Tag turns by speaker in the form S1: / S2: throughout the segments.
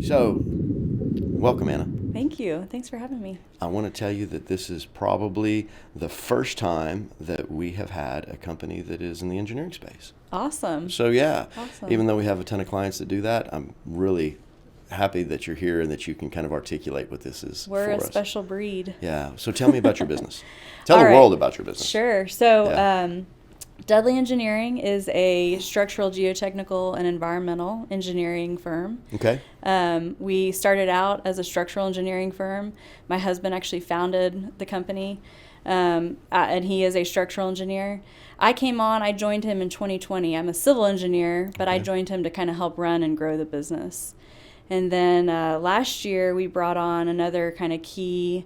S1: So, welcome, Anna.
S2: Thank you. Thanks for having me.
S1: I want to tell you that this is probably the first time that we have had a company that is in the engineering space.
S2: Awesome.
S1: So, yeah,
S2: Awesome.
S1: even though we have a ton of clients that do that, I'm really happy that you're here and that you can kind of articulate what this is
S2: We're
S1: for
S2: a
S1: us.
S2: special breed.
S1: Yeah. So, tell me about your business. Tell
S2: All
S1: the
S2: right.
S1: world about your business.
S2: Sure. So,
S1: Yeah.
S2: Dudley Engineering is a structural, geotechnical, and environmental engineering firm.
S1: Okay.
S2: We started out as a structural engineering firm. My husband actually founded the company, and he is a structural engineer. I joined him in 2020. I'm a civil engineer, but I
S1: Okay.
S2: joined him to kind of help run and grow the business. And then last year, we brought on another kind of key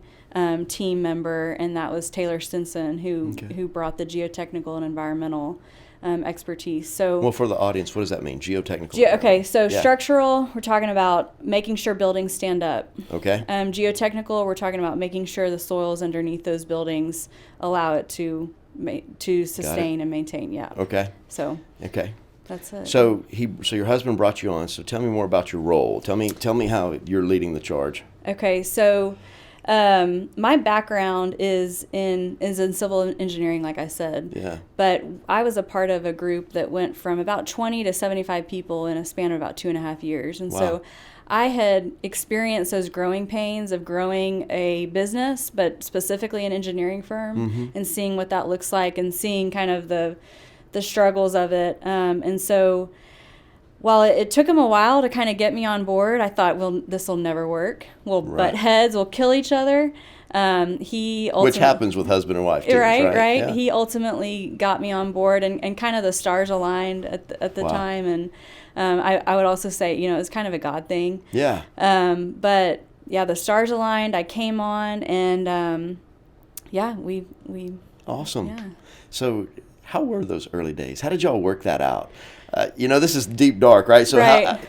S2: team member, and that was Taylor Stinson,
S1: Okay.
S2: who brought the geotechnical and environmental expertise. So,
S1: Well, for the audience, what does that mean? Geotechnical.
S2: okay, so
S1: Yeah.
S2: structural, we're talking about making sure buildings stand up.
S1: Okay.
S2: Geotechnical, we're talking about making sure the soils underneath those buildings allow it to sustain and maintain. Yeah.
S1: Okay.
S2: So
S1: Okay.
S2: that's it.
S1: So your husband brought you on. So tell me more about your role. Tell me how you're leading the charge.
S2: Okay, so my background is in civil engineering, like I said.
S1: Yeah.
S2: But I was a part of a group that went from about 20 to 75 people in a span of about 2.5 years, and
S1: Wow.
S2: so I had experienced those growing pains of growing a business, but specifically an engineering firm, and seeing what that looks like, and seeing kind of the struggles of it, and so. While it took him a while to kind of get me on board, I thought, well, this will never work. We'll
S1: Right.
S2: butt heads. We'll kill each other.
S1: Which happens with husband and wife too,
S2: right.
S1: Yeah.
S2: He ultimately got me on board, and kind of the stars aligned at the
S1: Wow.
S2: time. And I would also say, it was kind of a God thing.
S1: Yeah.
S2: But yeah, the stars aligned. I came on, and yeah, we
S1: Awesome.
S2: yeah.
S1: So how were those early days? How did y'all work that out? This is deep dark, right? So
S2: Right.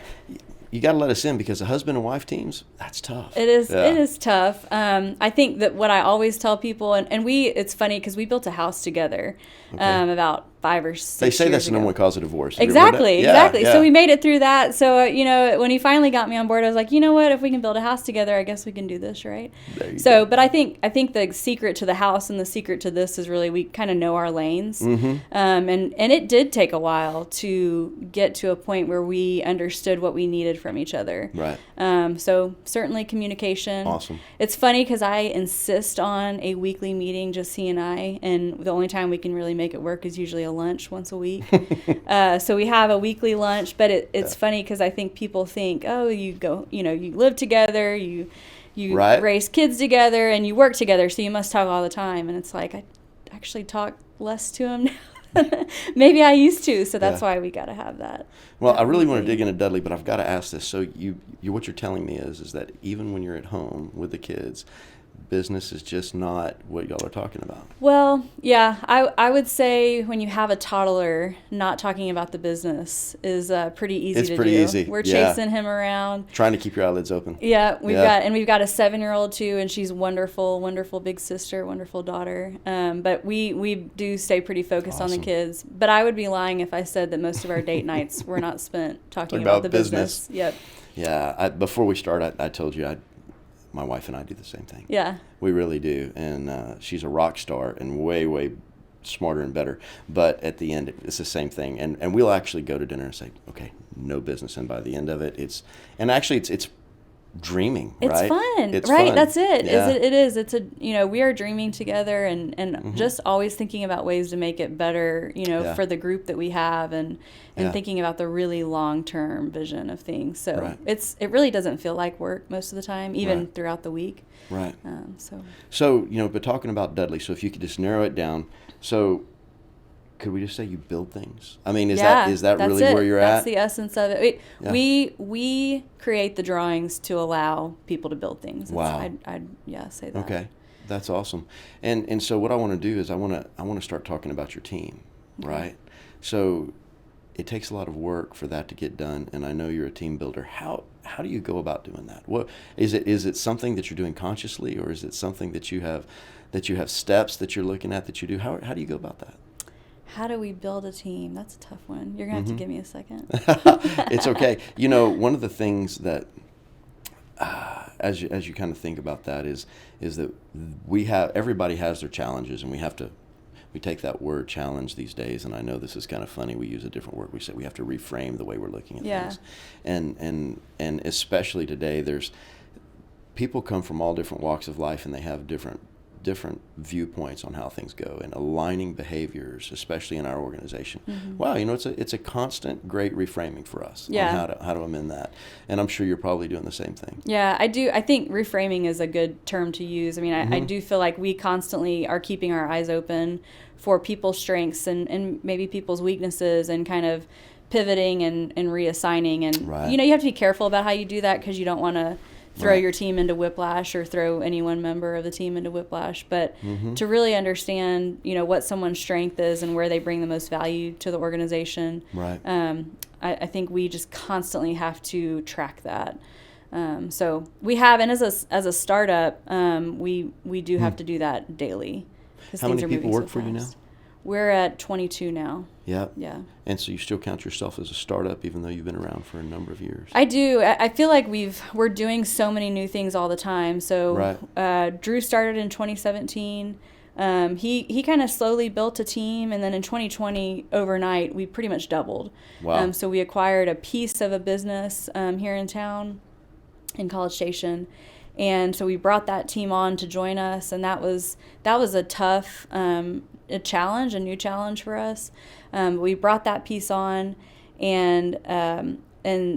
S1: you got to let us in because the husband and wife teams, that's tough.
S2: It is.
S1: Yeah.
S2: It is tough. I think that what I always tell people, and it's funny because we built a house together about 5 or 6
S1: They say
S2: years
S1: that's the
S2: ago.
S1: number one cause of divorce. Have you ever heard that?
S2: Exactly,
S1: Yeah,
S2: exactly.
S1: yeah.
S2: So we made it through that. So, when he finally got me on board, I was like, you know what? If we can build a house together, I guess we can do this, right?
S1: There you
S2: So,
S1: go.
S2: but I think the secret to the house and the secret to this is really we kind of know our lanes.
S1: Mm-hmm.
S2: And it did take a while to get to a point where we understood what we needed from each other.
S1: Right.
S2: So certainly communication.
S1: Awesome.
S2: It's funny because I insist on a weekly meeting, just he and I, and the only time we can really make it work is usually a lunch once a week. So we have a weekly lunch, but it's funny because I think people think, oh, you live together, you
S1: Right.
S2: raise kids together, and you work together, so you must talk all the time. And it's like I actually talk less to him now. Maybe I used to, so that's
S1: Yeah.
S2: why we got to have that.
S1: Well,
S2: that
S1: I really want to
S2: weekly.
S1: dig into Dudley, but I've got to ask this. So what you're telling me is that even when you're at home with the kids, business is just not what y'all are talking about.
S2: Well, yeah, I would say when you have a toddler, not talking about the business is pretty easy
S1: It's
S2: to
S1: pretty
S2: do.
S1: easy,
S2: We're
S1: yeah.
S2: chasing him around.
S1: Trying to keep your eyelids open.
S2: Yeah,
S1: Yeah.
S2: we've got a 7-year-old too, and she's wonderful, wonderful big sister, wonderful daughter. But we do stay pretty focused on
S1: Awesome.
S2: the kids. But I would be lying if I said that most of our date nights were not spent talking
S1: About
S2: about the
S1: business.
S2: business. Yep.
S1: Yeah. Before we start, I told you my wife and I do the same thing.
S2: Yeah.
S1: We really do. And she's a rock star and way, way smarter and better. But at the end, it's the same thing. And we'll actually go to dinner and say, okay, no business. And by the end of it, it's dreaming,
S2: It's
S1: right?
S2: fun,
S1: It's
S2: right?
S1: fun.
S2: That's it.
S1: Yeah.
S2: It is. It's we are dreaming together, and just always thinking about ways to make it better,
S1: Yeah.
S2: for the group that we have, and
S1: Yeah.
S2: thinking about the really long-term vision of things. So
S1: Right.
S2: it really doesn't feel like work most of the time, even
S1: Right.
S2: throughout the week.
S1: Right.
S2: So
S1: So, but talking about Dudley, so if you could just narrow it down. So could we just say you build things? I mean, is that
S2: that's
S1: really
S2: it.
S1: where you're
S2: That's
S1: at?
S2: the essence of it.
S1: Yeah.
S2: We create the drawings to allow people to build things.
S1: Wow.
S2: I'd say that.
S1: Okay, that's awesome. And so what I want to do is I want to start talking about your team,
S2: Okay.
S1: right? So it takes a lot of work for that to get done, and I know you're a team builder. How do you go about doing that? What is it? Is it something that you're doing consciously, or is it something that you have steps that you're looking at that you do? How do you go about that?
S2: How do we build a team? That's a tough one. You're going to have to
S1: Mhm.
S2: give me a second.
S1: It's okay. One of the things that as you kind of think about that is that everybody has their challenges, and we take that word challenge these days, and I know this is kind of funny. We use a different word. We say we have to reframe the way we're looking at things, and especially today, there's people come from all different walks of life, and they have different viewpoints on how things go, and aligning behaviors, especially in our organization. Wow, it's a constant great reframing for us on how to amend that. And I'm sure you're probably doing the same thing.
S2: Yeah, I do. I think reframing is a good term to use. I mean, I do feel like we constantly are keeping our eyes open for people's strengths and maybe people's weaknesses, and kind of pivoting and reassigning. And, you have to be careful about how you do that, because you don't want to throw your team into whiplash, or throw any one member of the team into whiplash. But to really understand, what someone's strength is and where they bring the most value to the organization.
S1: Right.
S2: I think we just constantly have to track that. So we have, and as a startup, we do have to do that daily.
S1: How many people work for you now?
S2: We're at 22 now.
S1: Yeah.
S2: Yeah.
S1: And so you still count yourself as a startup, even though you've been around for a number of years?
S2: I do. I feel like we're doing so many new things all the time. So Drew started in 2017. He kind of slowly built a team, and then in 2020, overnight, we pretty much doubled.
S1: Wow.
S2: So we acquired a piece of a business here in town, in College Station. And so we brought that team on to join us, and that was a tough a new challenge for us. We brought that piece on, and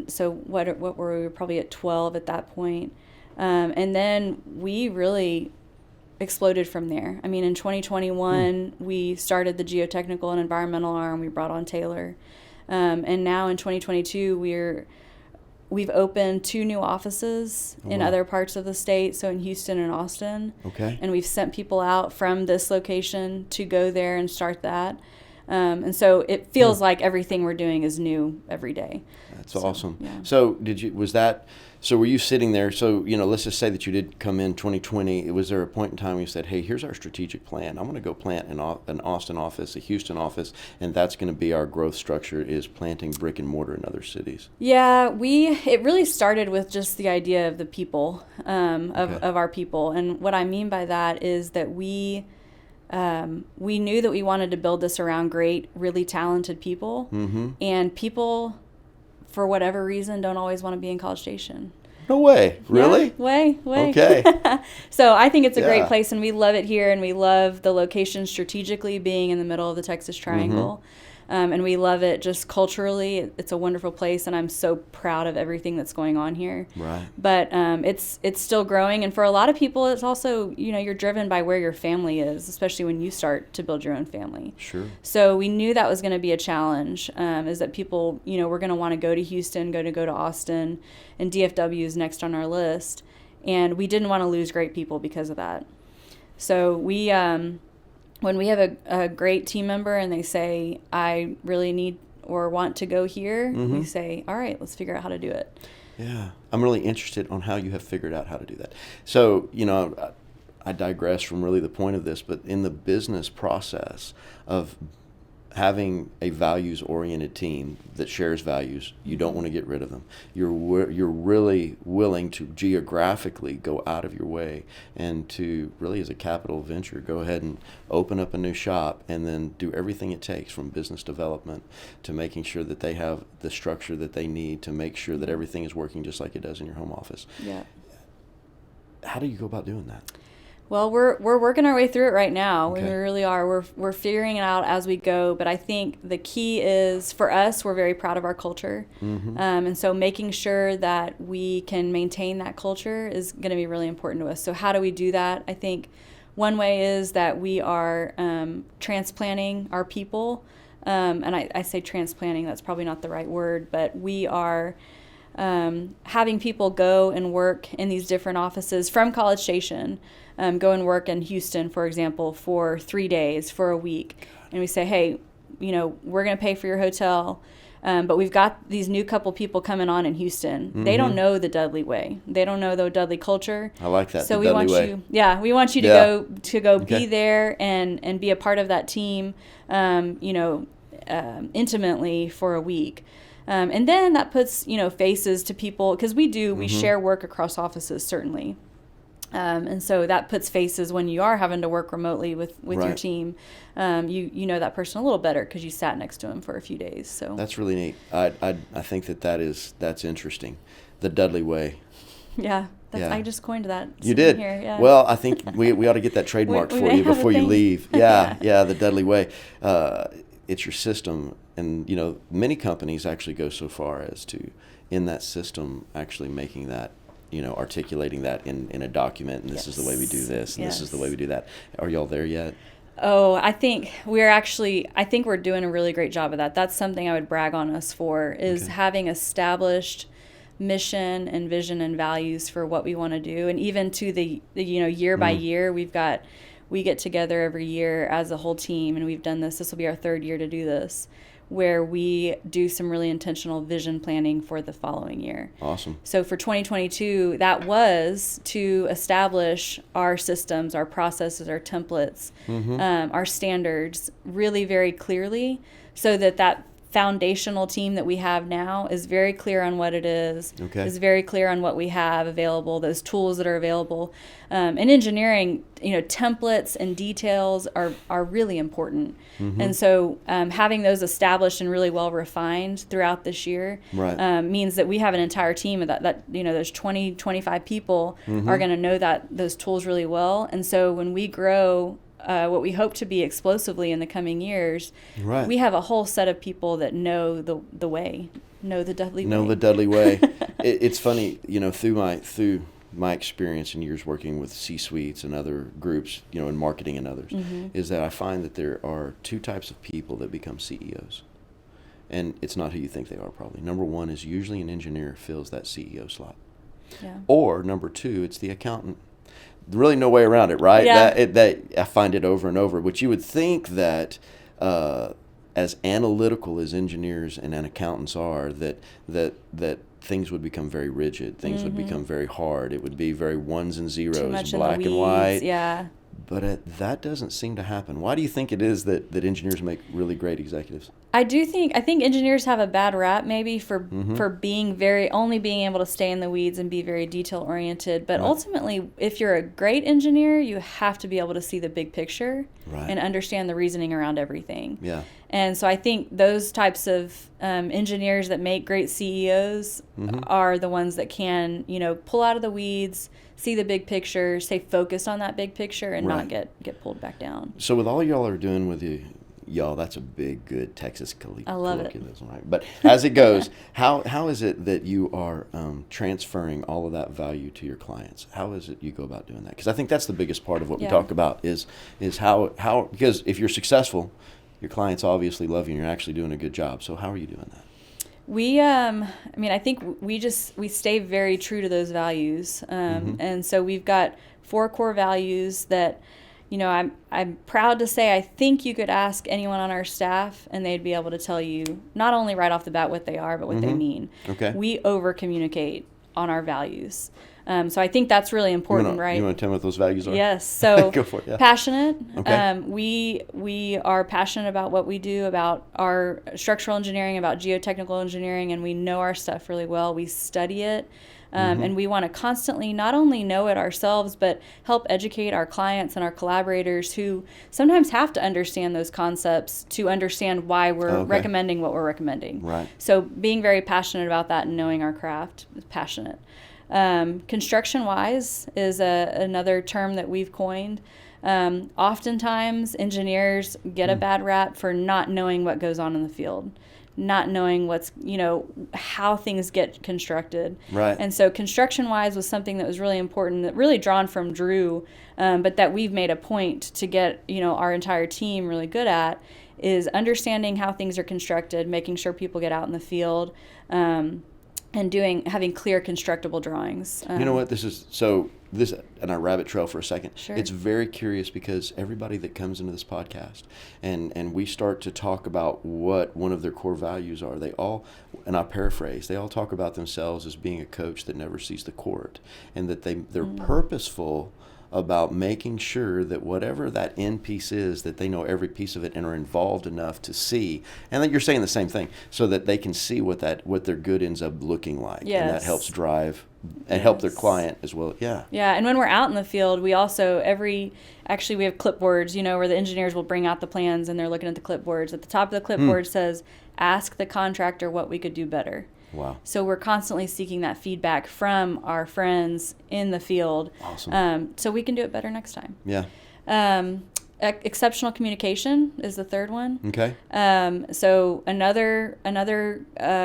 S2: so what were we? We were probably at 12 at that point. And then we really exploded from there. I mean, in 2021, we started the geotechnical and environmental arm. We brought on Taylor. And now in 2022, we've opened 2 new offices in other parts of the state, so in Houston and Austin.
S1: Okay.
S2: And we've sent people out from this location to go there and start that. And so it feels like everything we're doing is new every day.
S1: That's awesome.
S2: Yeah.
S1: So were you sitting there? So, let's just say that you did come in 2020. Was there a point in time where you said, hey, here's our strategic plan. I'm going to go plant an Austin office, a Houston office, and that's going to be our growth structure, is planting brick and mortar in other cities?
S2: Yeah, it really started with just the idea of the people, of our people. And what I mean by that is that we knew that we wanted to build this around great, really talented people. And people, for whatever reason, don't always want to be in College Station.
S1: No way. Really?
S2: Yeah, way.
S1: Okay.
S2: So I think it's a great place, and we love it here, and we love the location strategically being in the middle of the Texas Triangle. And we love it just culturally. It's a wonderful place, and I'm so proud of everything that's going on here.
S1: Right.
S2: But it's still growing, and for a lot of people, it's also, you're driven by where your family is, especially when you start to build your own family.
S1: Sure.
S2: So we knew that was going to be a challenge, is that people, were going to want to go to Houston, go to Austin, and DFW is next on our list. And we didn't want to lose great people because of that. So we... when we have a great team member and they say, I really need or want to go here, we say, all right, let's figure out how to do it.
S1: Yeah. I'm really interested on how you have figured out how to do that. So, I digress from really the point of this, but in the business process of having a values-oriented team that shares values, you don't want to get rid of them. You're really willing to geographically go out of your way and to really, as a capital venture, go ahead and open up a new shop and then do everything it takes, from business development to making sure that they have the structure that they need to make sure that everything is working just like it does in your home office.
S2: Yeah.
S1: How do you go about doing that?
S2: Well, we're working our way through it right now.
S1: Okay.
S2: We really are. We're figuring it out as we go. But I think the key is, for us, we're very proud of our culture. And so making sure that we can maintain that culture is going to be really important to us. So how do we do that? I think one way is that we are transplanting our people. And I say transplanting, that's probably not the right word, but we are having people go and work in these different offices from College Station. Go and work in Houston, for example, for 3 days, for a week. And we say, hey, we're going to pay for your hotel, but we've got these new couple people coming on in Houston. They don't know the Dudley way. They don't know the Dudley culture.
S1: I like that.
S2: So
S1: we
S2: want
S1: way.
S2: we want you to go be there and be a part of that team. intimately for a week. And then that puts, faces to people, because we share work across offices, certainly. And so that puts faces when you are having to work remotely with your
S1: Right.
S2: team. You know that person a little better because you sat next to him for a few days. So
S1: That's really neat. I think that's interesting. The Dudley way.
S2: yeah,
S1: Yeah.
S2: I just coined that.
S1: You did.
S2: Here, yeah.
S1: Well, I think we ought to get that trademarked
S2: We
S1: for
S2: may
S1: you
S2: have a
S1: before you
S2: thing.
S1: leave. Yeah, the Dudley way. It's your system, and many companies actually go so far as to, in that system, actually making that, articulating that in a document, and this is the way we do this, and this is the way we do that. Are y'all there yet?
S2: Oh, I think we're doing a really great job of that. That's something I would brag on us for, is
S1: Okay.
S2: having established mission and vision and values for what we want to do. And even to the year by year, we get together every year as a whole team, and we've done this will be our third year to do this, where we do some really intentional vision planning for the following year.
S1: Awesome.
S2: So for 2022, that was to establish our systems, our processes, our templates, our standards really very clearly, so that foundational team that we have now is very clear on what it is,
S1: Okay.
S2: is very clear on what we have available, those tools that are available. In engineering, templates and details are really important. And so having those established and really well refined throughout this year
S1: Right.
S2: means that we have an entire team that those 20, 25 people are going to know those tools really well. And so when we grow what we hope to be explosively in the coming years,
S1: Right.
S2: we have a whole set of people that know the way, know the Dudley way.
S1: Know the Dudley way. It's funny, through my experience in years working with C-suites and other groups, in marketing and others, is that I find that there are two types of people that become CEOs. And it's not who you think they are, probably. Number one is usually an engineer fills that CEO slot.
S2: Yeah.
S1: Or number two, it's the accountant. Really no way around it, right?
S2: Yeah.
S1: That I find it over and over. Which you would think that as analytical as engineers and accountants are, that things would become very rigid. Things would become very hard. It would be very ones and
S2: Too
S1: zeros,
S2: much
S1: black
S2: in the
S1: and
S2: weeds.
S1: white.
S2: Yeah.
S1: But that doesn't seem to happen. Why do you think it is that engineers make really great executives?
S2: I think engineers have a bad rap maybe for being only being able to stay in the weeds and be very detail oriented. But ultimately, if you're a great engineer, you have to be able to see the big picture
S1: Right.
S2: and understand the reasoning around everything.
S1: Yeah.
S2: And so I think those types of engineers that make great CEOs are the ones that can, pull out of the weeds, see the big picture, stay focused on that big picture, and not
S1: Right.
S2: get pulled back down.
S1: So with all y'all are doing with y'all, that's a big, good Texas
S2: I love it.
S1: colloquialism, right? But as it goes, how is it that you are transferring all of that value to your clients? How is it you go about doing that? Because I think that's the biggest part of what we
S2: Yeah.
S1: talk about is how because if you're successful, your clients obviously love you and you're actually doing a good job. So how are you doing that?
S2: We, I think we stay very true to those values. And so we've got 4 core values that, I'm proud to say, I think you could ask anyone on our staff and they'd be able to tell you not only right off the bat what they are, but what they mean.
S1: Okay.
S2: We over communicate on our values. So I think that's really important, right?
S1: You want to tell me what those values are?
S2: Yes. So
S1: Go for it, yeah.
S2: passionate.
S1: Okay.
S2: We are passionate about what we do, about our structural engineering, about geotechnical engineering, and we know our stuff really well. We study it. And we want to constantly not only know it ourselves, but help educate our clients and our collaborators who sometimes have to understand those concepts to understand why we're
S1: Okay.
S2: recommending what we're recommending.
S1: Right.
S2: So being very passionate about that and knowing our craft is passionate. Construction-wise is another term that we've coined. Oftentimes, engineers get a bad rap for not knowing what goes on in the field, not knowing how things get constructed.
S1: Right.
S2: And so construction-wise was something that was really important, that really drawn from Drew, but that we've made a point to get, our entire team really good at, is understanding how things are constructed, making sure people get out in the field, and having clear constructible drawings.
S1: You know what? And I rabbit trail for a second.
S2: Sure.
S1: It's very curious because everybody that comes into this podcast and we start to talk about what one of their core values are, they all, and I paraphrase, they all talk about themselves as being a coach that never sees the court, and that they're purposeful about making sure that whatever that end piece is, that they know every piece of it and are involved enough to see, and that you're saying the same thing, so that they can see what their good ends up looking like, and that
S2: Yes.
S1: helps drive and help their
S2: Yes.
S1: client as well. Yeah.
S2: Yeah, and when we're out in the field, we also actually we have clipboards, where the engineers will bring out the plans and they're looking at the clipboards. At the top of the clipboard says, "Ask the contractor what we could do better."
S1: Wow.
S2: So we're constantly seeking that feedback from our friends in the field,
S1: Awesome.
S2: so we can do it better next time.
S1: Yeah.
S2: Exceptional communication is the third one.
S1: Okay.
S2: So another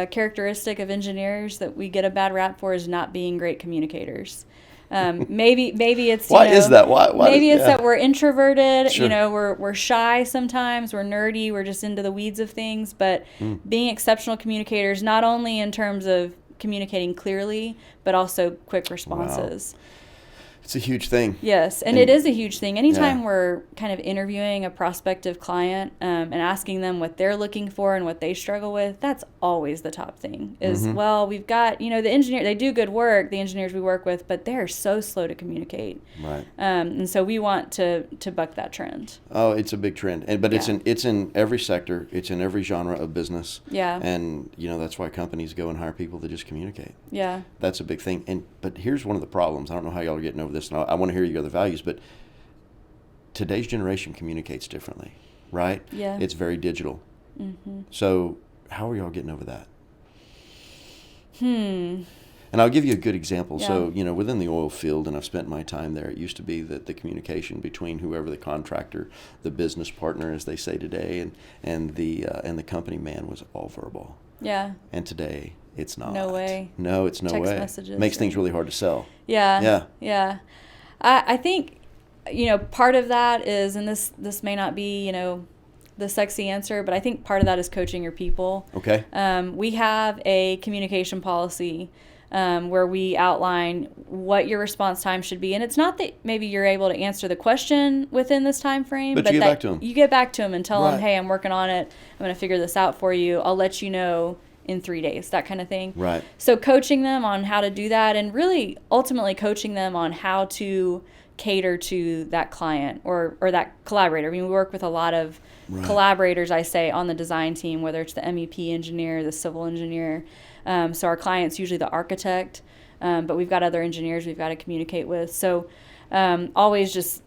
S2: characteristic of engineers that we get a bad rap for is not being great communicators. Maybe it's
S1: Why is that? Why
S2: maybe
S1: is-
S2: it's
S1: yeah.
S2: that we're introverted.
S1: Sure.
S2: We're shy sometimes. We're nerdy. We're just into the weeds of things. But being exceptional communicators, not only in terms of communicating clearly, but also quick responses.
S1: It's a huge thing.
S2: Yes, and
S1: And-
S2: it is a huge thing. Anytime
S1: Yeah.
S2: we're kind of interviewing a prospective client and asking them what they're looking for and what they struggle with, that's always the top thing. Is well, we've got the engineer. They do good work, the engineers we work with, but they're so slow to communicate.
S1: Right.
S2: And so we want to buck that trend.
S1: Oh, it's a big trend, but
S2: Yeah.
S1: it's in every sector. It's in every genre of business.
S2: Yeah.
S1: And that's why companies go and hire people that just communicate.
S2: Yeah.
S1: That's a big thing. But here's one of the problems. I don't know how y'all are getting over this, and I want to hear your other values. But today's generation communicates differently, right?
S2: Yeah.
S1: It's very digital.
S2: Mm-hmm.
S1: So how are y'all getting over that? And I'll give you a good example.
S2: Yeah.
S1: So, within the oil field, and I've spent my time there, it used to be that the communication between whoever the contractor, the business partner, as they say today, and the company man was all verbal.
S2: Yeah.
S1: And today, it's not.
S2: No way.
S1: No, it's no
S2: Text
S1: way.
S2: messages,
S1: Makes things
S2: right?
S1: really hard to sell.
S2: Yeah.
S1: Yeah.
S2: Yeah. I think, part of that is, and this may not be, the sexy answer, but I think part of that is coaching your people.
S1: Okay.
S2: We have a communication policy where we outline what your response time should be. And it's not that maybe you're able to answer the question within this time frame,
S1: But you get
S2: that
S1: back to 'em.
S2: you get back to them and tell them,
S1: Right.
S2: hey, I'm working on it. I'm going to figure this out for you. I'll let you know in 3 days, that kind of thing.
S1: Right.
S2: So coaching them on how to do that, and really ultimately coaching them on how to cater to that client or that collaborator. I mean, we work with a lot of
S1: Right.
S2: collaborators, I say, on the design team, whether it's the MEP engineer, the civil engineer. So our client's usually the architect, but we've got other engineers we've got to communicate with. So always just,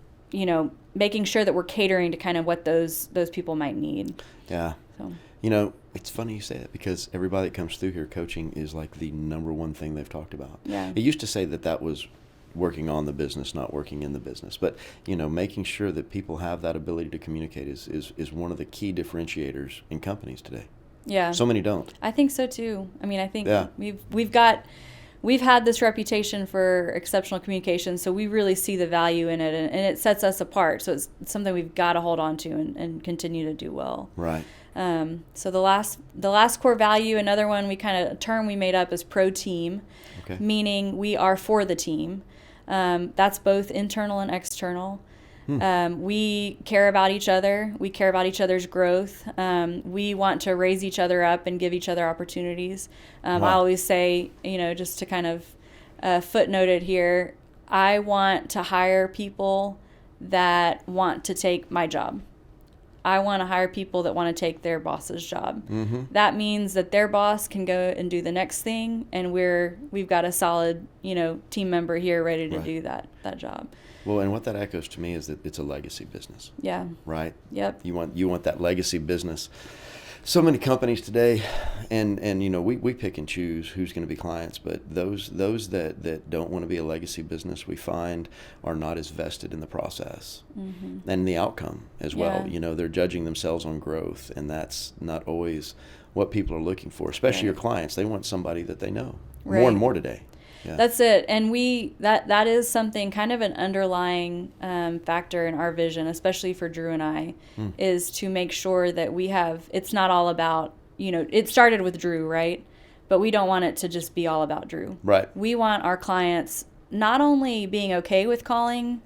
S2: making sure that we're catering to kind of what those people might need.
S1: Yeah.
S2: So
S1: It's funny you say that, because everybody that comes through here, coaching is like the number one thing they've talked about.
S2: Yeah.
S1: It used to say that was working on the business, not working in the business. But, making sure that people have that ability to communicate is one of the key differentiators in companies today.
S2: Yeah.
S1: So many don't.
S2: I think so too. I mean, I think
S1: Yeah.
S2: we've had this reputation for exceptional communication, so we really see the value in it, and it sets us apart. So it's something we've got to hold on to and continue to do well.
S1: Right.
S2: So the last core value, another one a term we made up is pro team,
S1: Okay.
S2: meaning we are for the team. That's both internal and external. We care about each other. We care about each other's growth. We want to raise each other up and give each other opportunities. I
S1: Wow.
S2: always say, just to kind of footnote it here, I want to hire people that want to take my job. I want to hire people that want to take their boss's job.
S1: Mm-hmm.
S2: That means that their boss can go and do the next thing, and we've got a solid, team member here ready to
S1: Right.
S2: do that job.
S1: Well, and what that echoes to me is that it's a legacy business,
S2: Yeah.
S1: right?
S2: Yep.
S1: You want that legacy business. So many companies today, and we pick and choose who's going to be clients, but those that don't want to be a legacy business, we find are not as vested in the process and the outcome as well.
S2: Yeah.
S1: They're judging themselves on growth, and that's not always what people are looking for, especially
S2: Right.
S1: your clients. They want somebody that they know
S2: Right.
S1: more and more today. Yeah.
S2: That's it. And that is something, kind of an underlying factor in our vision, especially for Drew and I, is to make sure that it's not all about, it started with Drew, right? But we don't want it to just be all about Drew.
S1: Right.
S2: We want our clients not only being okay with calling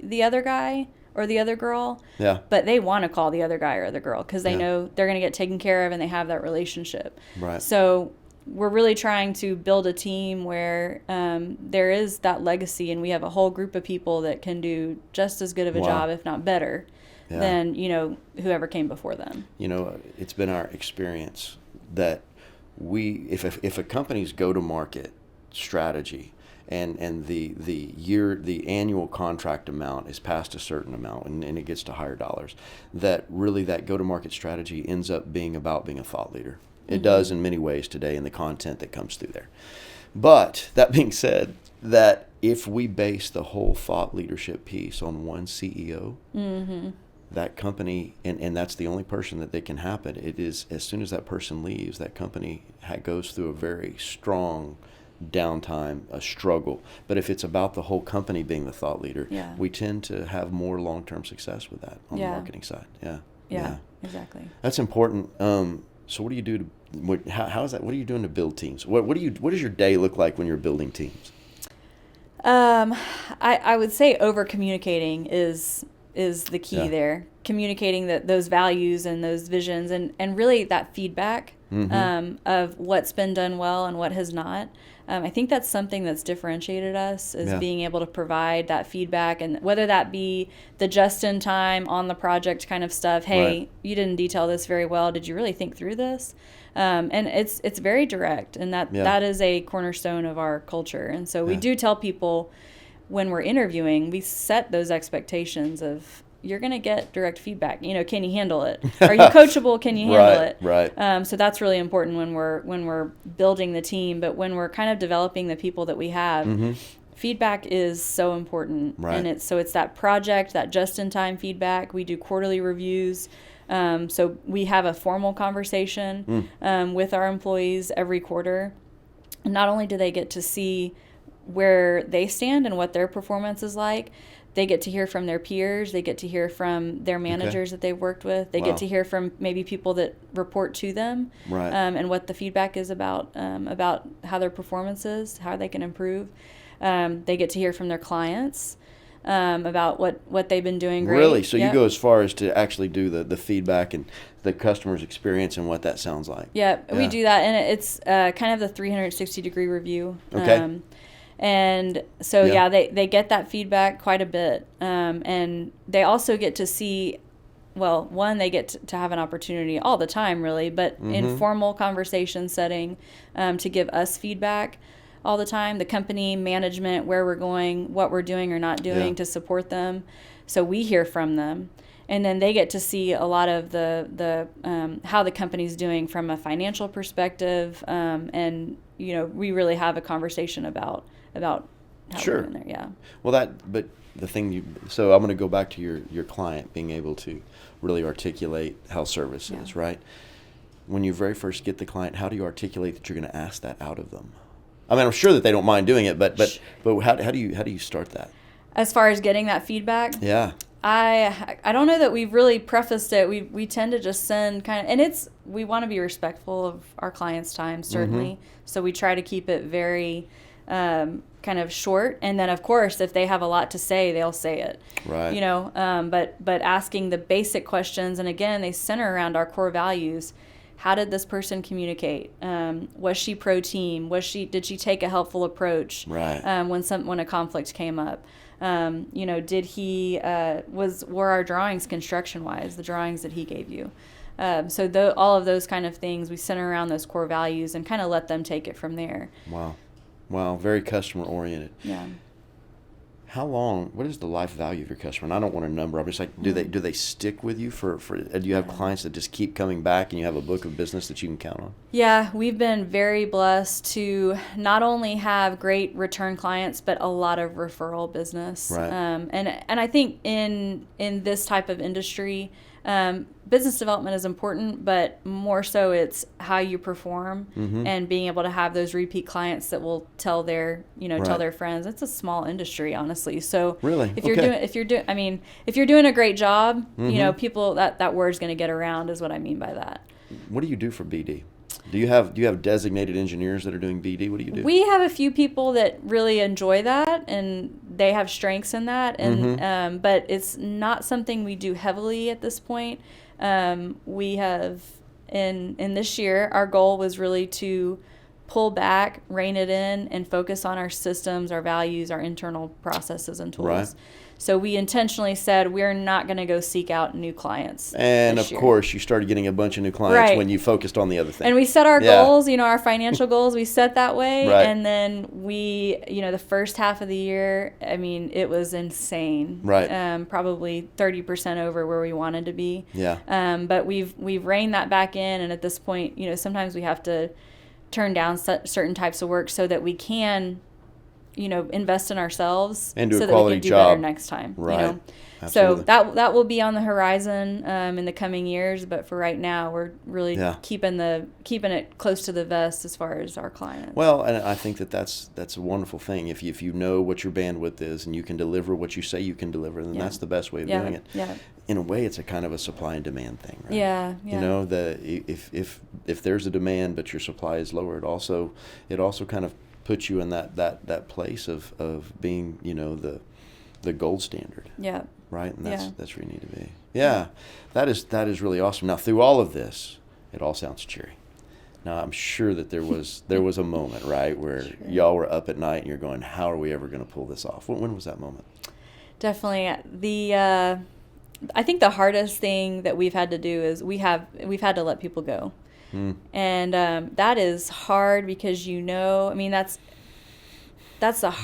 S2: the other guy or the other girl,
S1: Yeah.
S2: but they want to call the other guy or the girl because they
S1: Yeah.
S2: know they're going to get taken care of and they have that relationship.
S1: Right.
S2: So we're really trying to build a team where there is that legacy, and we have a whole group of people that can do just as good of a job, if not better, than whoever came before them.
S1: It's been our experience that if a company's go-to-market strategy and the annual contract amount is past a certain amount and it gets to higher dollars, that really that go-to-market strategy ends up being about being a thought leader. It does in many ways today in the content that comes through there. But that being said, that if we base the whole thought leadership piece on one CEO, that company, and that's the only person that can happen, it is as soon as that person leaves, that company goes through a very strong downtime, a struggle. But if it's about the whole company being the thought leader, we tend to have more long-term success with that on the marketing side. Yeah,
S2: exactly.
S1: That's important. So what do you do how is that? What are you doing to build teams? What does your day look like when you're building teams?
S2: I would say over communicating is the key there. Communicating those values and those visions and really that feedback of what's been done well and what has not. I think that's something that's differentiated us, is being able to provide that feedback, and whether that be the just-in-time, on-the-project kind of stuff. Hey, you didn't detail this very well. Did you really think through this? And it's very direct, and that is a cornerstone of our culture. And so we do tell people when we're interviewing, we set those expectations of, you're going to get direct feedback. Can you handle it? Are you coachable? Can you handle it?
S1: Right.
S2: So that's really important when we're building the team, but when we're kind of developing the people that we have, feedback is so important.
S1: Right.
S2: And it's that project, that just-in-time feedback. We do quarterly reviews. So we have a formal conversation with our employees every quarter. And not only do they get to see where they stand and what their performance is like, they get to hear from their peers. They get to hear from their managers that they've worked with. They get to hear from maybe people that report to them, and what the feedback is about how their performance is, how they can improve. They get to hear from their clients about what they've been doing great.
S1: Really? So you go as far as to actually do the feedback and the customer's experience and what that sounds like.
S2: Yeah, we do that, and it's kind of the 360-degree review.
S1: Okay.
S2: And so, they get that feedback quite a bit. And they also get to see, one, they get to have an opportunity all the time, really, but in formal conversation setting, to give us feedback all the time, the company, management, where we're going, what we're doing or not doing to support them. So we hear from them. And then they get to see a lot of the how the company's doing from a financial perspective. And, we really have a conversation about how we're doing there. Yeah.
S1: Well, but the thing so I'm going to go back to your client being able to really articulate how service is, right? When you very first get the client, how do you articulate that you're going to ask that out of them? I mean, I'm sure that they don't mind doing it, but how do you start that?
S2: As far as getting that feedback?
S1: Yeah.
S2: I don't know that we've really prefaced it. We tend to just send and we want to be respectful of our clients' time, certainly. So we try to keep it very kind of short, and then of course if they have a lot to say, they'll say it.
S1: Right.
S2: But asking the basic questions, and again, they center around our core values. How did this person communicate? Was she pro team? Did she take a helpful approach?
S1: Right.
S2: When a conflict came up? Did he were our drawings construction wise, the drawings that he gave you? So all of those kind of things, we center around those core values and kind of let them take it from there.
S1: Wow, very customer oriented.
S2: Yeah.
S1: What is the life value of your customer? And I don't want a number. I'm just like, do they stick with you for do you have clients that just keep coming back and you have a book of business that you can count on?
S2: Yeah, we've been very blessed to not only have great return clients, but a lot of referral business.
S1: Right.
S2: And I think in this type of industry, business development is important, but more so it's how you perform and being able to have those repeat clients that will tell their friends. It's a small industry, honestly. So
S1: really,
S2: if you're doing a great job, people that word's going to get around, is what I mean by that.
S1: What do you do for BD? Do you have designated engineers that are doing BD? What do you do?
S2: We have a few people that really enjoy that, and they have strengths in that, and but it's not something we do heavily at this point. We have in this year, our goal was really to pull back, rein it in, and focus on our systems, our values, our internal processes and tools.
S1: Right.
S2: So we intentionally said we're not going to go seek out new clients.
S1: And
S2: this
S1: of
S2: year.
S1: course, you started getting a bunch of new clients
S2: Right.
S1: when you focused on the other thing.
S2: And we set our
S1: Yeah.
S2: goals, our financial goals, we set that way.
S1: Right.
S2: And then we, the first half of the year, I mean, it was insane.
S1: Right.
S2: Probably 30% over where we wanted to be.
S1: Yeah.
S2: But we've reined that back in. And at this point, sometimes we have to turn down certain types of work so that we can, invest in ourselves
S1: And do a
S2: so that
S1: quality
S2: we can do
S1: job.
S2: better next time.
S1: Right.
S2: So
S1: Absolutely.
S2: that will be on the horizon in the coming years, but for right now, we're really
S1: Yeah.
S2: keeping it close to the vest as far as our clients.
S1: Well, and I think that's a wonderful thing. If you know what your bandwidth is and you can deliver what you say you can deliver, then
S2: Yeah.
S1: that's the best way of
S2: Yeah,
S1: doing it.
S2: yeah.
S1: In a way, it's a kind of a supply and demand thing, right?
S2: Yeah, yeah.
S1: If there's a demand but your supply is lower, it also kind of puts you in that place of being, the gold standard.
S2: Yeah.
S1: Right, and
S2: Yeah.
S1: that's where you need to be. Yeah, that is really awesome. Now, through all of this, it all sounds cheery. Now, I'm sure that there was a moment, right, where
S2: Sure.
S1: y'all were up at night and you're going, "How are we ever going to pull this off?" When was that moment?
S2: Definitely. I think the hardest thing that we've had to do is we've had to let people go. And that is hard because I mean, that's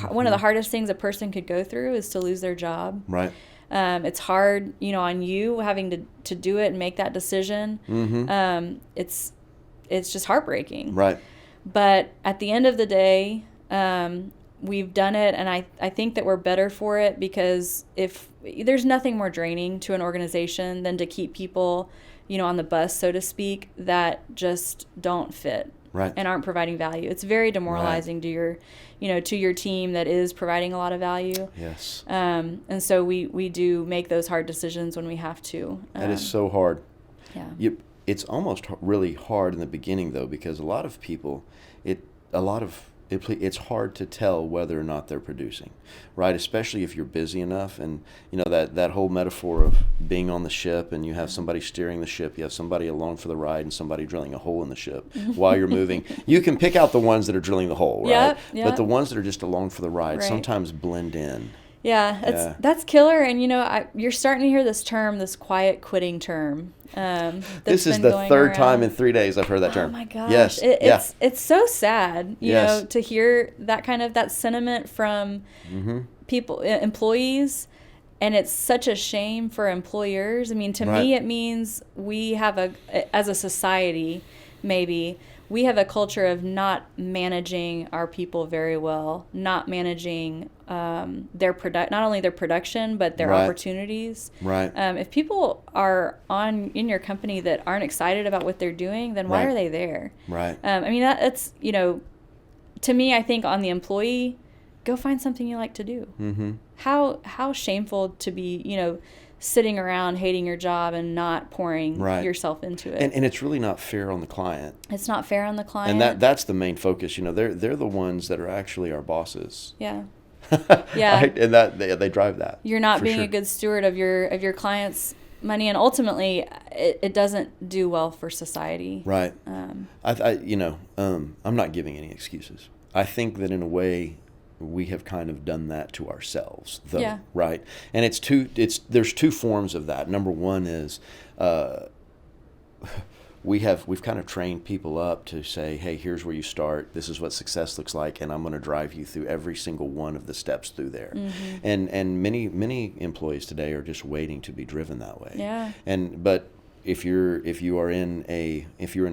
S2: one of the hardest things a person could go through is to lose their job.
S1: Right.
S2: It's hard, on you having to do it and make that decision.
S1: Mm-hmm.
S2: It's just heartbreaking.
S1: Right.
S2: But at the end of the day, we've done it, and I think that we're better for it because if there's nothing more draining to an organization than to keep people, on the bus, so to speak, that just don't fit.
S1: Right.
S2: And aren't providing value. It's very demoralizing to your team that is providing a lot of value.
S1: Yes.
S2: And so we do make those hard decisions when we have to.
S1: That is so hard.
S2: Yeah.
S1: It's almost really hard in the beginning, though, because a lot of people, it's hard to tell whether or not they're producing, right? Especially if you're busy enough, and that whole metaphor of being on the ship, and you have somebody steering the ship, you have somebody along for the ride, and somebody drilling a hole in the ship while you're moving. You can pick out the ones that are drilling the hole, right?
S2: Yep.
S1: But the ones that are just along for the ride
S2: Right.
S1: sometimes blend in.
S2: Yeah, that's killer. And you're starting to hear this term, this quiet quitting term.
S1: This is the third time in 3 days I've heard that term.
S2: Oh my gosh!
S1: Yes.
S2: It's so sad,
S1: Yes.
S2: to hear that sentiment from people, employees, and it's such a shame for employers. I mean, to
S1: Right.
S2: me, it means we have as a society, maybe. We have a culture of not managing our people very well, not managing not only their production but their
S1: Right.
S2: opportunities.
S1: Right.
S2: If people are in your company that aren't excited about what they're doing, then why
S1: Right.
S2: are they there?
S1: Right.
S2: I mean, that's to me, I think on the employee, go find something you like to do.
S1: Mm-hmm.
S2: How shameful to be sitting around hating your job and not pouring
S1: Right.
S2: yourself into it.
S1: And it's really not fair on the client.
S2: It's not fair on the client.
S1: And that's the main focus. They're the ones that are actually our bosses.
S2: Yeah. Yeah.
S1: Right? And they drive that.
S2: You're not
S1: for
S2: being
S1: sure.
S2: a good steward of your client's money, and ultimately it doesn't do well for society.
S1: Right. I'm not giving any excuses. I think that in a way we have kind of done that to ourselves, though.
S2: Yeah.
S1: Right. And there's two forms of that. Number one is we've kind of trained people up to say, hey, here's where you start. This is what success looks like, and I'm going to drive you through every single one of the steps through there.
S2: Mm-hmm.
S1: And many employees today are just waiting to be driven that way.
S2: Yeah.
S1: But if you're in a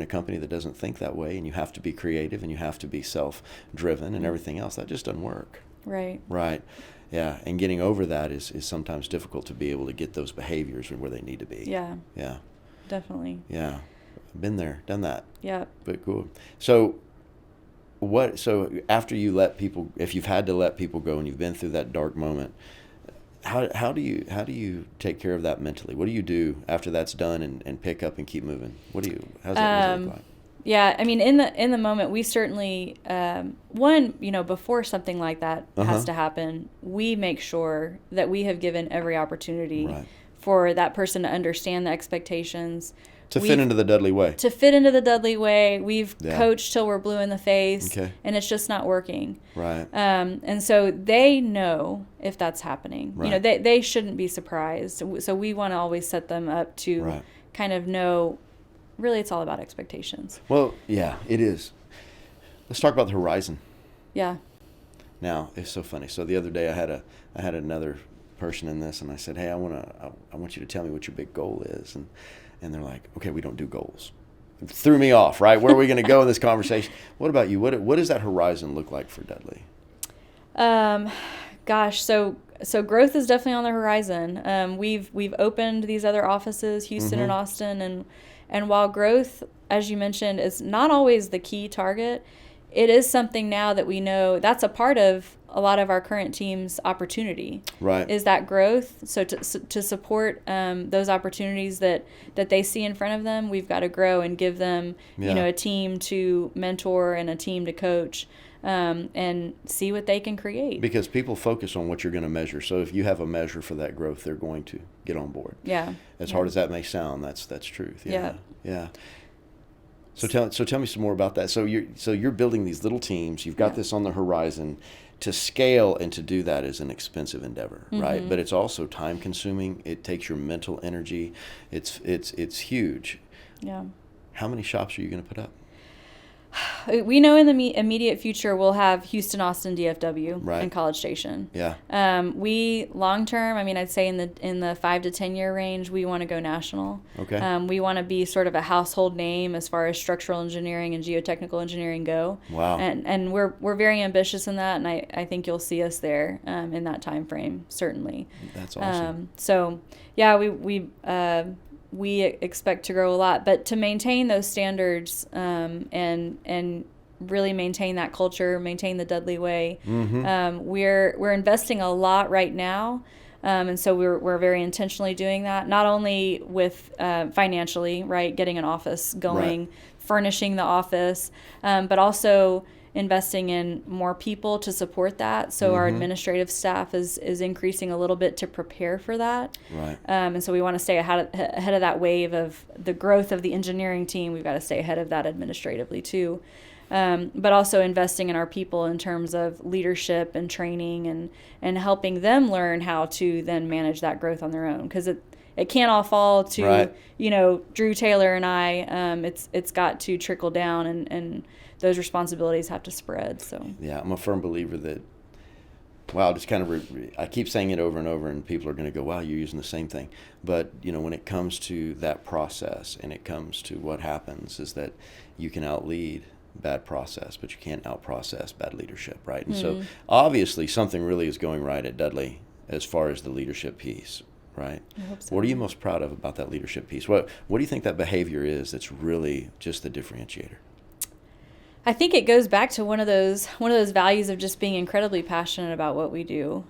S1: company that doesn't think that way, and you have to be creative and you have to be self-driven and everything else, that just doesn't work.
S2: Right.
S1: Right. Yeah. And getting over that is sometimes difficult to be able to get those behaviors where they need to be.
S2: Yeah.
S1: Yeah.
S2: Definitely.
S1: Yeah. Been there, done that.
S2: Yeah.
S1: But cool. So after if you've had to let people go and you've been through that dark moment, how do you take care of that mentally? What do you do after that's done and pick up and keep moving? How's that look like?
S2: Yeah, I mean, in the moment, we certainly before something like that has to happen, we make sure that we have given every opportunity
S1: Right.
S2: for that person to understand the expectations.
S1: To fit into the Dudley way.
S2: To fit into the Dudley way. We've
S1: Yeah.
S2: coached till we're blue in the face,
S1: Okay.
S2: and it's just not working.
S1: Right.
S2: And so they know if that's happening. You know,
S1: Right.
S2: they shouldn't be surprised. So we want to always set them up to
S1: Right.
S2: kind of know, really it's all about expectations.
S1: Well, yeah, it is. Let's talk about the horizon.
S2: Yeah.
S1: Now, it's so funny. So the other day I had another person in this, and I said, "Hey, I want you to tell me what your big goal is." And they're like, "Okay, we don't do goals." It threw me off, right? Where are we going to go in this conversation? What about you? What does that horizon look like for Dudley?
S2: Gosh, so growth is definitely on the horizon. We've opened these other offices, Houston and Austin, and while growth, as you mentioned, is not always the key target, it is something now that we know that's a part of a lot of our current team's opportunity.
S1: Right.
S2: Is that growth? So to support those opportunities that they see in front of them, we've got to grow and give them,
S1: Yeah.
S2: a team to mentor and a team to coach, and see what they can create.
S1: Because people focus on what you're going to measure. So if you have a measure for that growth, they're going to get on board.
S2: Yeah.
S1: As hard as that may sound, that's truth.
S2: Yeah.
S1: Yeah. So tell me some more about that. So you're building these little teams. You've got
S2: Yeah.
S1: this on the horizon. To scale and to do that is an expensive endeavor, right? But it's also time consuming. It takes your mental energy. It's huge.
S2: Yeah.
S1: How many shops are you going to put up?
S2: We know in the immediate future we'll have Houston, Austin, DFW,
S1: Right.
S2: and College Station.
S1: Yeah.
S2: We long term, I'd say in the 5 to 10 year range, we want to go national.
S1: Okay.
S2: We want to be sort of a household name as far as structural engineering and geotechnical engineering go.
S1: Wow.
S2: And we're very ambitious in that, and I think you'll see us there in that time frame, certainly.
S1: That's awesome.
S2: So yeah, we expect to grow a lot, but to maintain those standards and really maintain that culture, maintain the Dudley way, we're investing a lot right now, and so we're very intentionally doing that. Not only with financially, right, getting an office going,
S1: Right.
S2: furnishing the office, but also investing in more people to support that. So our administrative staff is increasing a little bit to prepare for that.
S1: Right.
S2: And so we want to stay ahead of that wave of the growth of the engineering team. We've got to stay ahead of that administratively too. But also investing in our people in terms of leadership and training and helping them learn how to then manage that growth on their own. Because it can't all fall to,
S1: Right.
S2: Drew Taylor and I. It's got to trickle down, and those responsibilities have to spread. So
S1: Yeah, I'm a firm believer that, wow, just kind of, I keep saying it over and over, and people are going to go, wow, you're using the same thing. But, when it comes to that process and it comes to what happens is that you can outlead bad process, but you can't outprocess bad leadership, right? And so obviously something really is going right at Dudley as far as the leadership piece, right?
S2: I hope so.
S1: What are you most proud of about that leadership piece? What do you think that behavior is that's really just the differentiator?
S2: I think it goes back to one of those values of just being incredibly passionate about what we do.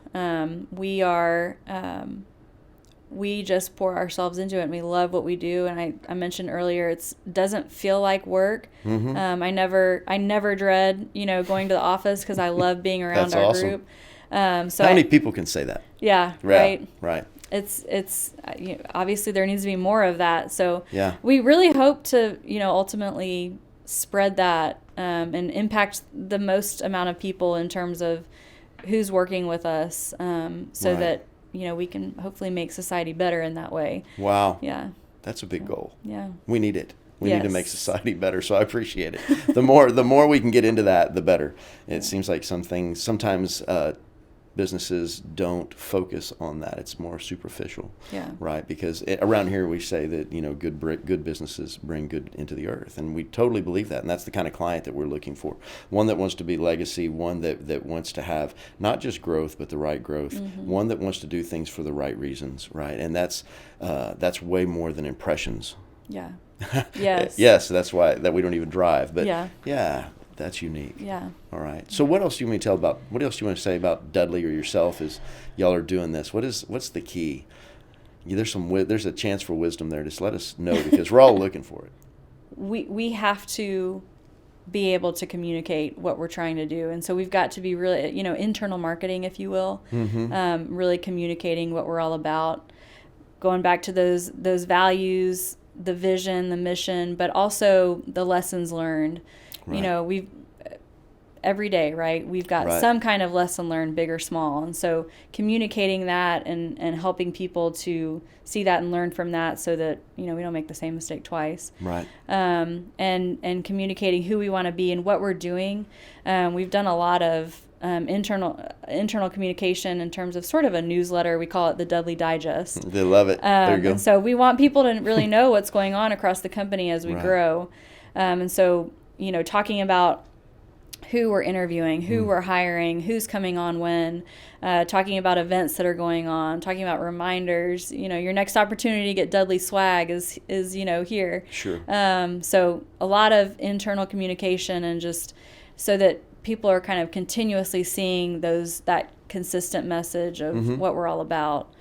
S2: We just pour ourselves into it, and we love what we do. And I mentioned earlier, it doesn't feel like work. I never dread going to the office because I love being around
S1: That's
S2: our
S1: awesome.
S2: group.
S1: How many people can say that?
S2: Yeah, right.
S1: Right.
S2: It's obviously there needs to be more of that. So
S1: Yeah.
S2: we really hope to ultimately spread that and impact the most amount of people in terms of who's working with us, so
S1: Right.
S2: that we can hopefully make society better in that way.
S1: Wow.
S2: Yeah.
S1: That's a big goal.
S2: Yeah.
S1: We need it. We need to make
S2: Yes.
S1: society better, so I appreciate it. The more we can get into that, the better. It seems like sometimes businesses don't focus on that. It's more superficial,
S2: Yeah.
S1: right? Because around here we say that good businesses bring good into the earth, and we totally believe that. And that's the kind of client that we're looking for. One that wants to be legacy, one that wants to have not just growth but the right growth, one that wants to do things for the right reasons, right? And that's way more than impressions.
S2: Yeah. Yes.
S1: Yes, that's why that we don't even drive. But
S2: Yeah.
S1: that's unique.
S2: Yeah.
S1: All right. So what else do you want to say about Dudley or yourself as y'all are doing this? What's the key? There's a chance for wisdom there. Just let us know, because we're all looking for it.
S2: We have to be able to communicate what we're trying to do, and so we've got to be really internal marketing, if you will, really communicating what we're all about, going back to those values the vision, the mission, but also the lessons learned.
S1: Right.
S2: You know, every day, right? We've got
S1: Right.
S2: some kind of lesson learned, big or small. And so communicating that and helping people to see that and learn from that so that, you know, we don't make the same mistake twice.
S1: Right.
S2: And communicating who we want to be and what we're doing. We've done a lot of internal communication in terms of sort of a newsletter. We call it the Dudley Digest.
S1: They love it. There you go.
S2: And so we want people to really know what's going on across the company as we
S1: Right.
S2: grow. And so, you know, talking about who we're interviewing, who we're hiring, who's coming on when, talking about events that are going on, talking about reminders. You know, your next opportunity to get Dudley swag is you know, here.
S1: Sure.
S2: So a lot of internal communication and just so that people are kind of continuously seeing that consistent message of what we're all about.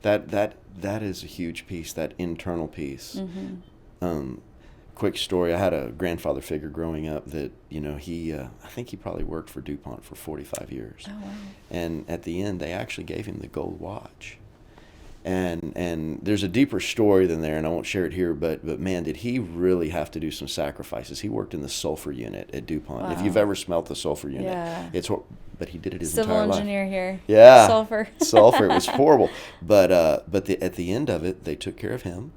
S1: That is a huge piece, that internal piece.
S2: Mm-hmm.
S1: Quick story, I had a grandfather figure growing up that, you know, I think he probably worked for DuPont for 45 years.
S2: Oh, wow.
S1: And at the end, they actually gave him the gold watch. And there's a deeper story than there, and I won't share it here, but man, did he really have to do some sacrifices. He worked in the sulfur unit at DuPont.
S2: Wow.
S1: If you've ever smelt the sulfur unit,
S2: Yeah.
S1: but he did it his
S2: Civil
S1: entire life.
S2: engineer here.
S1: Yeah.
S2: Sulfur.
S1: Sulfur. It was horrible. But at the end of it, they took care of him,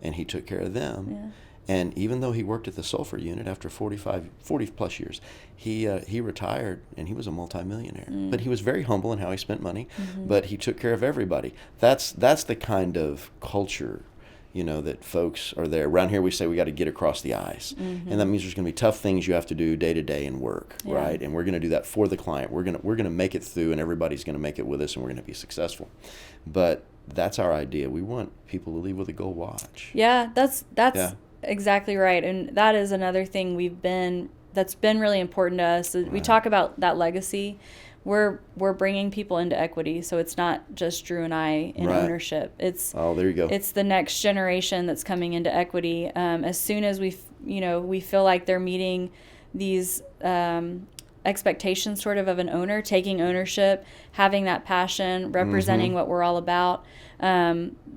S1: and he took care of them.
S2: Yeah.
S1: And even though he worked at the sulfur unit after 40 plus years, he retired and he was a multimillionaire. But he was very humble in how he spent money, but he took care of everybody. That's the kind of culture, you know, that folks are there. Around here we say we got to get across the ice. And that means there's going to be tough things you have to do day to day in work,
S2: Yeah.
S1: right? And we're going to do that for the client. We're going to make it through, and everybody's going to make it with us, and we're going to be successful. But that's our idea. We want people to leave with a gold watch.
S2: Yeah, that's
S1: Yeah.
S2: exactly right. And that is another thing that's been really important to us. We
S1: Right.
S2: talk about that legacy. We're bringing people into equity, so it's not just Drew and I in
S1: Right.
S2: ownership. It's
S1: Oh, there you go.
S2: it's the next generation that's coming into equity. As soon as we feel like they're meeting these expectations sort of an owner, taking ownership, having that passion, representing what we're all about,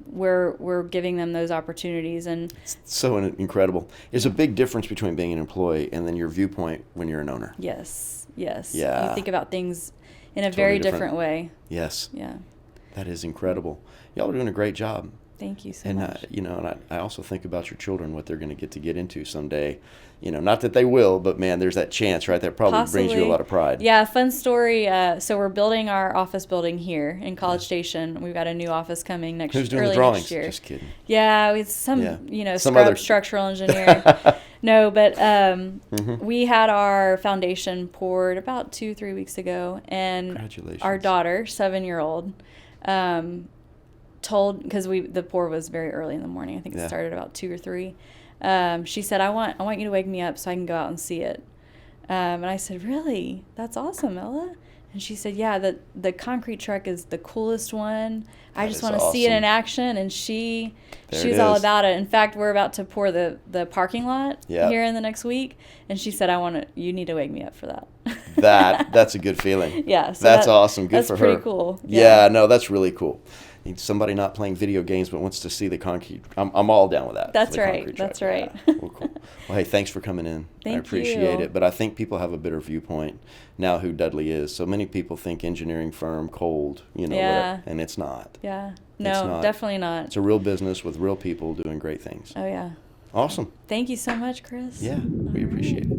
S2: we're giving them those opportunities. And
S1: So incredible. There's a big difference between being an employee and then your viewpoint when you're an owner.
S2: yes,
S1: Yeah.
S2: you think about things in a
S1: Totally
S2: very
S1: different.
S2: different way.
S1: Yes,
S2: Yeah,
S1: that is incredible. Y'all are doing a great job.
S2: thank you so
S1: And,
S2: much.
S1: you know, and I also think about your children, what they're going to get into someday. You know, not that they will, but man, there's that chance, right? That probably brings you a
S2: Possibly.
S1: lot of pride.
S2: Yeah, fun story. So we're building our office building here in College Station. We've got a new office coming
S1: Who's doing
S2: early
S1: the drawings?
S2: next year.
S1: Just kidding.
S2: Yeah, it's some
S1: Yeah. Some
S2: scrub
S1: other-
S2: structural engineering. No, but we had our foundation poured about 2-3 weeks ago, and
S1: Congratulations.
S2: our daughter, 7-year-old, told, because the pour was very early in the morning. I think it
S1: Yeah.
S2: started about 2 or 3. She said, I want you to wake me up so I can go out and see it. And I said, really? That's awesome, Ella. And she said, yeah, the concrete truck is the coolest one. I
S1: That
S2: just
S1: is
S2: want to see it
S1: awesome.
S2: in action. And she's
S1: There it
S2: all
S1: is.
S2: about it. In fact, we're about to pour the parking lot
S1: Yeah.
S2: here in the next week. And she said, you need to wake me up for that.
S1: That's a good feeling.
S2: Yeah. So
S1: That's awesome. Good
S2: that's
S1: for her.
S2: pretty cool.
S1: Yeah, no, that's really cool. Need somebody not playing video games but wants to see the concrete. I'm all down with that.
S2: That's
S1: the
S2: right,
S1: concrete
S2: that's
S1: truck.
S2: right.
S1: Yeah. Well, cool. Well, hey, thanks for coming in. I
S2: Thank
S1: appreciate
S2: you.
S1: it. But I think people have a better viewpoint now who Dudley is. So many people think engineering firm, cold,
S2: Yeah.
S1: whatever, and it's not.
S2: Yeah.
S1: It's
S2: No,
S1: not.
S2: definitely not.
S1: It's a real business with real people doing great things.
S2: Oh, yeah.
S1: Awesome.
S2: Thank you so much, Chris.
S1: Yeah, we appreciate it.